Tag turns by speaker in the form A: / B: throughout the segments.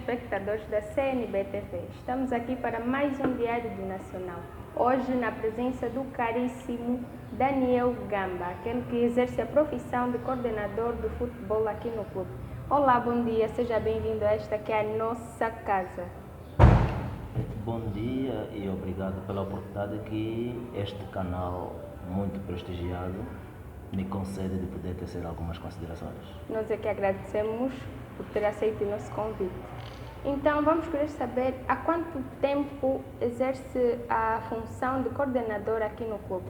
A: telespectadores da CNB-TV. Estamos aqui para mais um Diário do Nacional. Hoje, na presença do caríssimo Daniel Gamba, aquele que exerce a profissão de coordenador do futebol aqui no clube. Olá, bom dia, seja bem-vindo a esta que é a nossa casa.
B: Bom dia e obrigado pela oportunidade que este canal muito prestigiado me concede de poder tecer algumas considerações.
A: Nós é que agradecemos por ter aceito o nosso convite. Então, vamos querer saber há quanto tempo exerce a função de coordenador aqui no clube?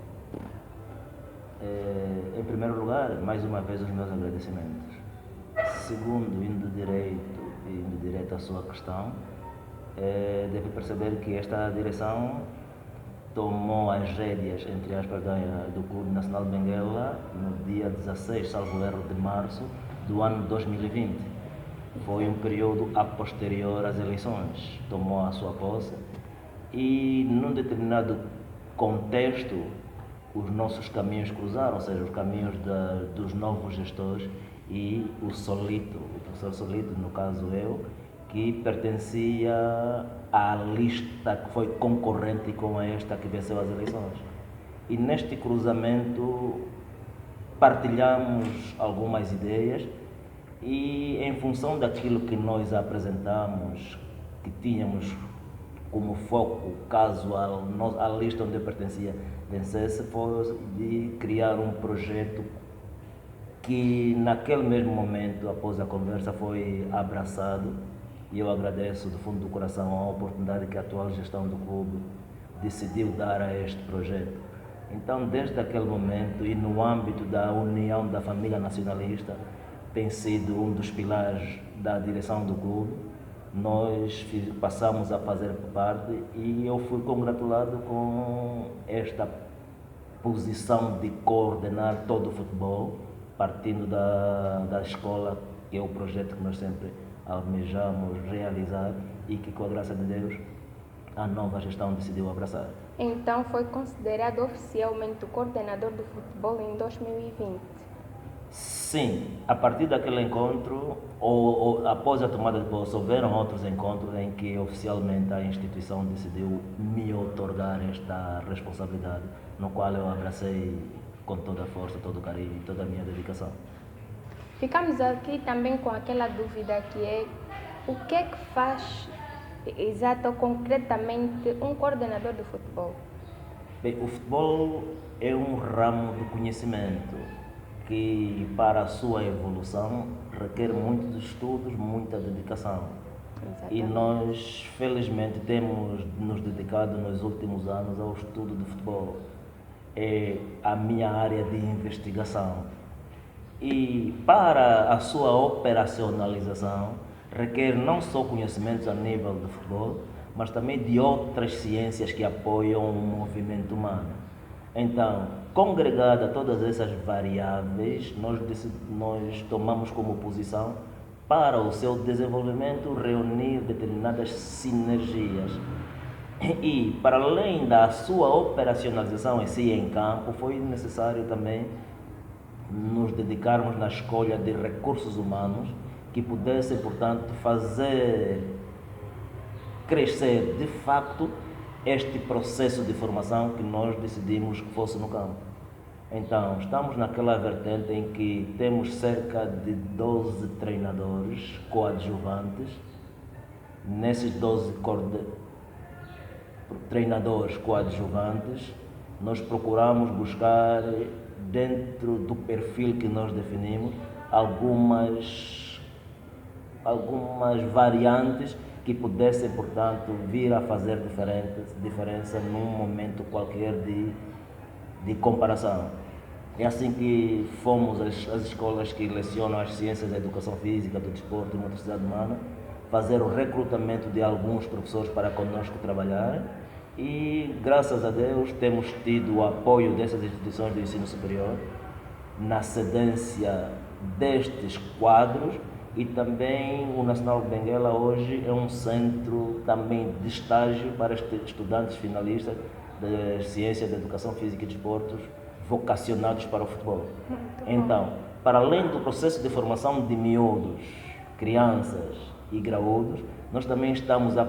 B: Em primeiro lugar, mais uma vez os meus agradecimentos. Segundo, indo direito à sua questão, deve perceber que esta direção tomou as rédeas, entre aspas, do Clube Nacional de Benguela no dia 16, salvo erro, de março do ano 2020. Foi um período a posterior às eleições. Tomou a sua posse e, num determinado contexto, os nossos caminhos cruzaram, ou seja, os caminhos dos novos gestores e o professor Solito, no caso eu, que pertencia à lista que foi concorrente com esta que venceu as eleições. E neste cruzamento partilhamos algumas ideias e, em função daquilo que nós apresentamos, que tínhamos como foco, caso a lista onde eu pertencia vencesse, foi de criar um projeto que naquele mesmo momento, após a conversa, foi abraçado, e eu agradeço do fundo do coração a oportunidade que a atual gestão do clube decidiu dar a este projeto. Então, desde aquele momento e no âmbito da união da família nacionalista, tem sido um dos pilares da direção do clube. Nós passamos a fazer parte e eu fui congratulado com esta posição de coordenar todo o futebol, partindo da escola, que é o projeto que nós sempre almejamos realizar e que, com a graça de Deus, a nova gestão decidiu abraçar.
A: Então, foi considerado oficialmente o coordenador do futebol em 2020?
B: Sim, a partir daquele encontro, ou após a tomada de posse, houveram outros encontros em que oficialmente a instituição decidiu me outorgar esta responsabilidade, no qual eu abracei com toda a força, todo o carinho e toda a minha dedicação.
A: Ficamos aqui também com aquela dúvida que é o que é que faz exato ou concretamente um coordenador de futebol?
B: Bem, o futebol é um ramo do conhecimento que, para a sua evolução, requer muitos estudos, muita dedicação.
A: Exatamente.
B: E nós, felizmente, temos nos dedicado nos últimos anos ao estudo do futebol. É a minha área de investigação. E para a sua operacionalização, requer não só conhecimentos a nível do futebol, mas também de outras ciências que apoiam o movimento humano. Então, congregada todas essas variáveis, nós tomamos como posição, para o seu desenvolvimento, reunir determinadas sinergias. E, para além da sua operacionalização em si em campo, foi necessário também nos dedicarmos na escolha de recursos humanos que pudessem, portanto, fazer crescer de facto este processo de formação que nós decidimos que fosse no campo. Então, estamos naquela vertente em que temos cerca de 12 treinadores coadjuvantes. Nesses 12 treinadores coadjuvantes, nós procuramos buscar, dentro do perfil que nós definimos, algumas variantes que pudessem, portanto, vir a fazer diferença num momento qualquer de comparação. É assim que fomos às escolas que lecionam as ciências da educação física, do desporto e motricidade humana, fazer o recrutamento de alguns professores para conosco trabalhar e, graças a Deus, temos tido o apoio dessas instituições de ensino superior na cedência destes quadros. E também o Nacional de Benguela hoje é um centro também de estágio para estudantes finalistas das ciências da educação física e desportos vocacionados para o futebol. Então, para além do processo de formação de miúdos, crianças e graúdos. Nós também estamos a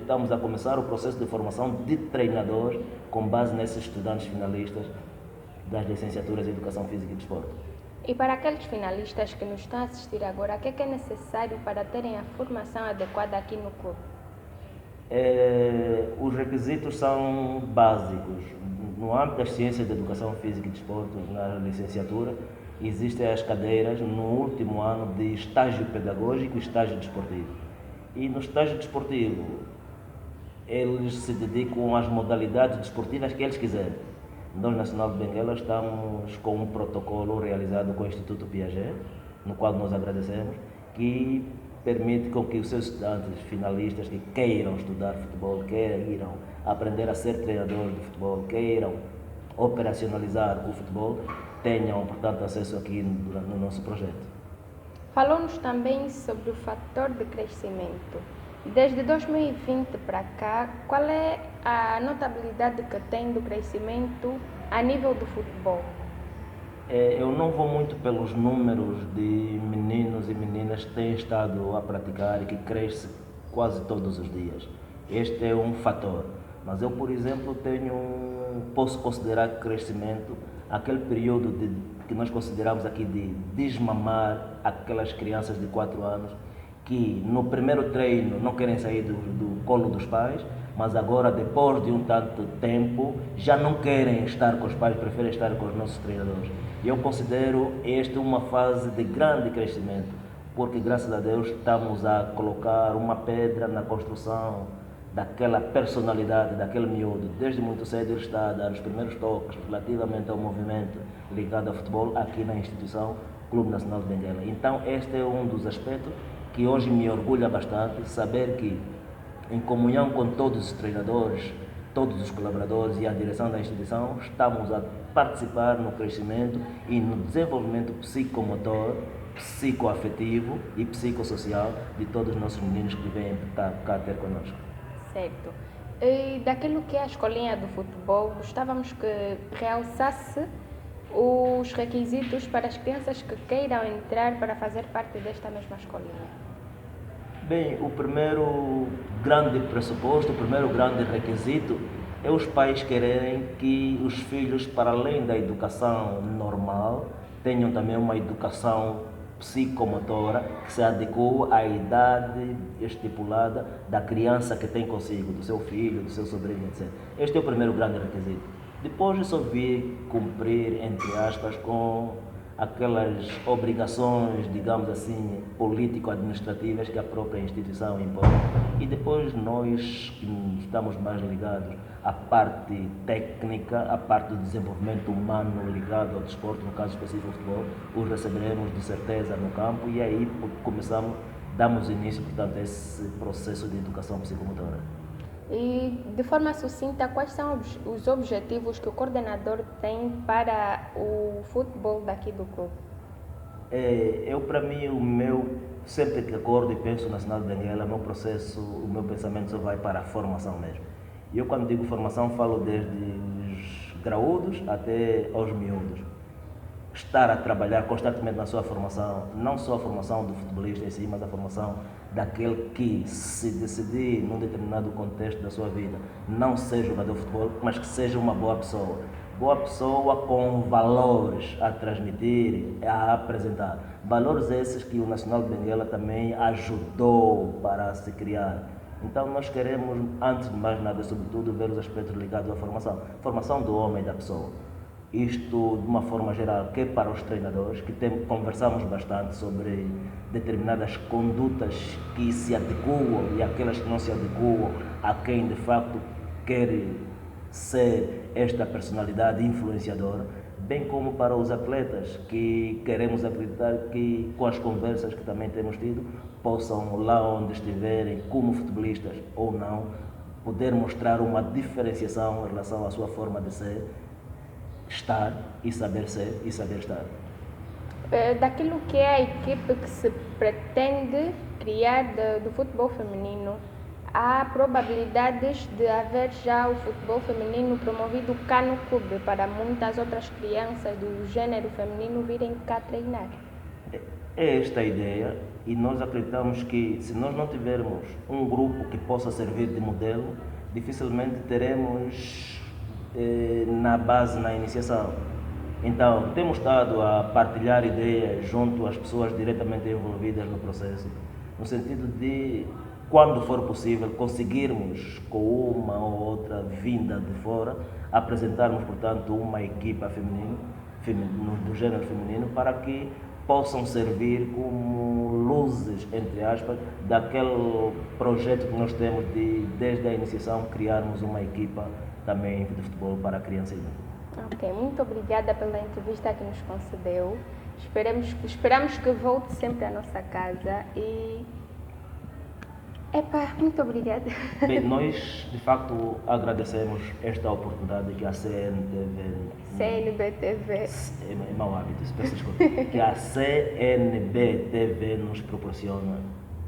B: estamos a começar o processo de formação de treinadores com base nesses estudantes finalistas das licenciaturas em Educação Física e Desporto.
A: E para aqueles finalistas que nos estão a assistir agora, o que é necessário para terem a formação adequada aqui no clube?
B: Os requisitos são básicos. No âmbito das ciências de Educação Física e Desporto, na licenciatura, existem as cadeiras no último ano de estágio pedagógico e estágio desportivo. E no estágio desportivo, eles se dedicam às modalidades desportivas que eles quiserem. Nós, Nacional de Benguela, estamos com um protocolo realizado com o Instituto Piaget, no qual nós agradecemos, que permite com que os seus estudantes finalistas que queiram estudar futebol, queiram aprender a ser treinadores de futebol, queiram operacionalizar o futebol, tenham, portanto, acesso aqui no nosso projeto.
A: Falou-nos também sobre o fator de crescimento. Desde 2020 para cá, qual é a notabilidade que tem do crescimento a nível do futebol?
B: Eu não vou muito pelos números de meninos e meninas que têm estado a praticar e que cresce quase todos os dias. Este é um fator. Mas eu, por exemplo, posso considerar crescimento aquele período que nós consideramos aqui de desmamar aquelas crianças de 4 anos que no primeiro treino não querem sair do colo dos pais, mas agora, depois de um tanto tempo, já não querem estar com os pais, preferem estar com os nossos treinadores. E eu considero esta uma fase de grande crescimento, porque graças a Deus estamos a colocar uma pedra na construção daquela personalidade, daquele miúdo. Desde muito cedo ele está a dar os primeiros toques relativamente ao movimento ligado ao futebol aqui na instituição Clube Nacional de Benguela. Então este é um dos aspectos que hoje me orgulha bastante, saber que em comunhão com todos os treinadores, todos os colaboradores e a direção da instituição, estamos a participar no crescimento e no desenvolvimento psicomotor, psicoafetivo e psicossocial de todos os nossos meninos que vêm cá ter conosco.
A: Certo. E daquilo que é a escolinha do futebol, gostávamos que realçasse os requisitos para as crianças que queiram entrar para fazer parte desta mesma escolinha.
B: Bem, o primeiro grande pressuposto, o primeiro grande requisito é os pais quererem que os filhos, para além da educação normal, tenham também uma educação psicomotora que se adequa à idade estipulada da criança que tem consigo, do seu filho, do seu sobrinho, etc. Este é o primeiro grande requisito. Depois eu só vi cumprir, entre aspas, com aquelas obrigações, digamos assim, político-administrativas que a própria instituição impõe. E depois nós, que estamos mais ligados à parte técnica, à parte do desenvolvimento humano ligado ao desporto, no caso específico do futebol, os receberemos de certeza no campo e aí damos início, portanto, a esse processo de educação psicomotora.
A: E, de forma sucinta, quais são os objetivos que o coordenador tem para o futebol daqui do clube?
B: Para mim, sempre que acordo e penso na Nacional de Benguela, o meu pensamento só vai para a formação mesmo. E eu, quando digo formação, falo desde os graúdos até aos miúdos. Estar a trabalhar constantemente na sua formação, não só a formação do futebolista em si, mas a formação daquele que, se decidir num determinado contexto da sua vida não ser jogador de futebol, mas que seja uma boa pessoa. Boa pessoa com valores a transmitir, a apresentar. Valores esses que o Nacional de Benguela também ajudou para se criar. Então nós queremos, antes de mais nada, sobretudo, ver os aspectos ligados à formação. Formação do homem e da pessoa. Isto de uma forma geral, que é para os treinadores, que conversamos bastante sobre determinadas condutas que se adequam e aquelas que não se adequam a quem de facto quer ser esta personalidade influenciadora, bem como para os atletas que queremos acreditar que com as conversas que também temos tido, possam lá onde estiverem, como futebolistas ou não, poder mostrar uma diferenciação em relação à sua forma de ser, estar e saber ser e saber estar.
A: Daquilo que é a equipe que se pretende criar do futebol feminino, há probabilidades de haver já o futebol feminino promovido cá no clube para muitas outras crianças do gênero feminino virem cá treinar?
B: É esta a ideia e nós acreditamos que se nós não tivermos um grupo que possa servir de modelo, dificilmente teremos na base, na iniciação. Então, temos estado a partilhar ideias junto às pessoas diretamente envolvidas no processo, no sentido de, quando for possível, conseguirmos, com uma ou outra vinda de fora, apresentarmos, portanto, uma equipa feminina, do gênero feminino, para que possam servir como luzes, entre aspas, daquele projeto que nós temos de, desde a iniciação, criarmos uma equipa também de futebol para a criança e
A: Ok, muito obrigada pela entrevista que nos concedeu. Esperamos que volte sempre à nossa casa e... muito obrigada.
B: Bem, nós de facto agradecemos esta oportunidade que a
A: CNBTV.
B: É mau hábito, peço desculpa. Que a CNBTV nos proporciona.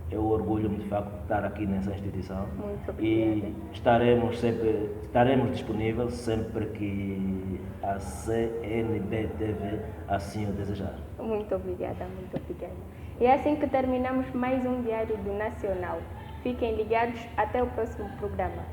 B: Eu orgulho-me de facto de estar aqui nessa instituição.
A: Muito obrigada.
B: E estaremos disponíveis sempre que a CNBTV assim o desejar.
A: Muito obrigada, muito obrigada. E é assim que terminamos mais um Diário do Nacional. Fiquem ligados, até o próximo programa.